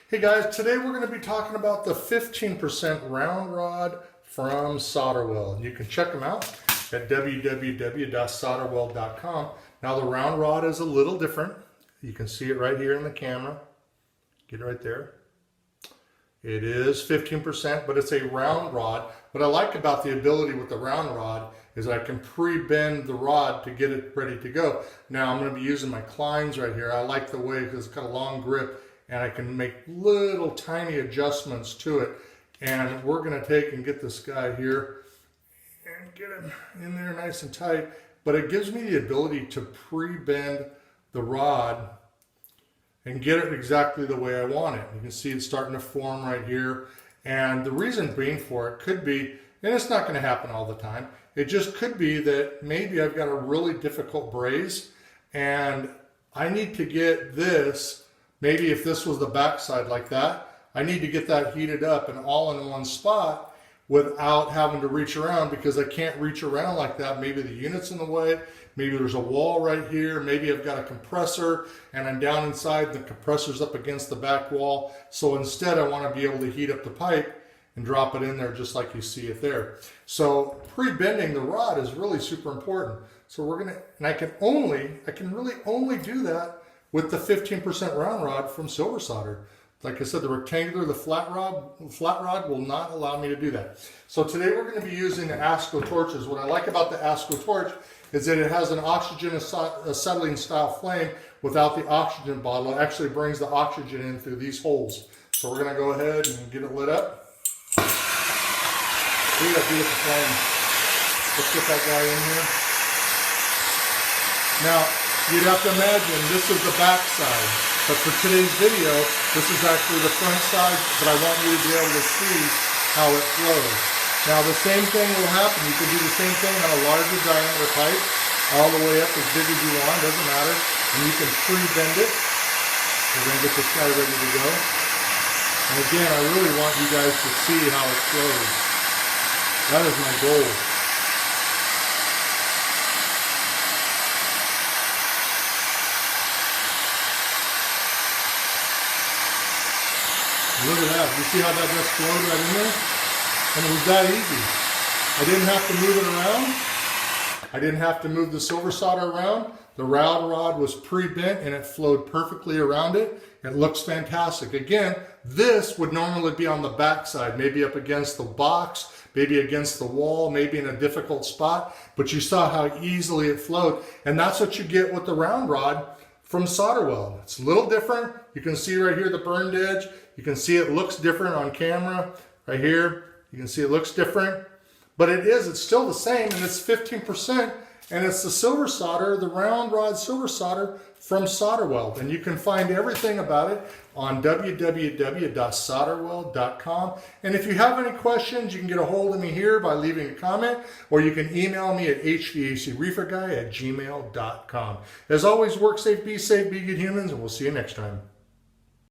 Hey guys, today we're going to be talking about the 15% round rod from Solderweld. You can check them out at www.solderweld.com. Now the round rod is a little different. You can see it right here in the camera. Get it right there. It is 15%, but it's a round rod. What I like about the ability with the round rod is I can pre-bend the rod to get it ready to go. Now I'm going to be using my clines right here. I like the way because it's got a long grip and I can make little tiny adjustments to it. And we're going to take and get this guy here and get him in there nice and tight. But it gives me the ability to pre-bend the rod and get it exactly the way I want it. You can see it's starting to form right here. And the reason being for it could be, and it's not going to happen all the time, it just could be that maybe I've got a really difficult braze and I need to get this, maybe if this was the backside like that, I need to get that heated up and all in one spot without having to reach around, because I can't reach around like that. Maybe the unit's in the way, maybe there's a wall right here, maybe I've got a compressor and I'm down inside, the compressor's up against the back wall. So instead I want to be able to heat up the pipe and drop it in there just like you see it there. So pre-bending the rod is really super important. So we're gonna, and I can really only do that with the 15% round rod from Silver Solder. Like I said, the rectangular, the flat rod will not allow me to do that. So today we're going to be using the ASCO torches. What I like about the ASCO torch is that it has an oxygen acetylene style flame without the oxygen bottle. It actually brings the oxygen in through these holes. So we're going to go ahead and get it lit up. Look at that beautiful flame. Let's get that guy in here. Now, you'd have to imagine this is the back side, but for today's video, this is actually the front side, but I want you to be able to see how it flows. Now the same thing will happen. You can do the same thing on a larger diameter pipe, all the way up as big as you want, doesn't matter. And you can pre-bend it. We're going to get this guy ready to go. And again, I really want you guys to see how it flows. That is my goal. Look at that. You see how that just flowed right in there? And it was that easy. I didn't have to move it around. I didn't have to move the silver solder around. The round rod was pre-bent and it flowed perfectly around it. It looks fantastic. Again, this would normally be on the back side, maybe up against the box, maybe against the wall, maybe in a difficult spot. But you saw how easily it flowed. And that's what you get with the round rod from Solderweld. It's a little different. You can see right here the burned edge. You can see it looks different on camera right here. You can see it looks different, but it's still the same, and it's 15%, and it's the silver solder, the round rod silver solder from Solderweld. And you can find everything about it on www.solderweld.com. And if you have any questions, you can get a hold of me here by leaving a comment, or you can email me at hvacreeferguy@gmail.com. As always, work safe, be good humans, and we'll see you next time.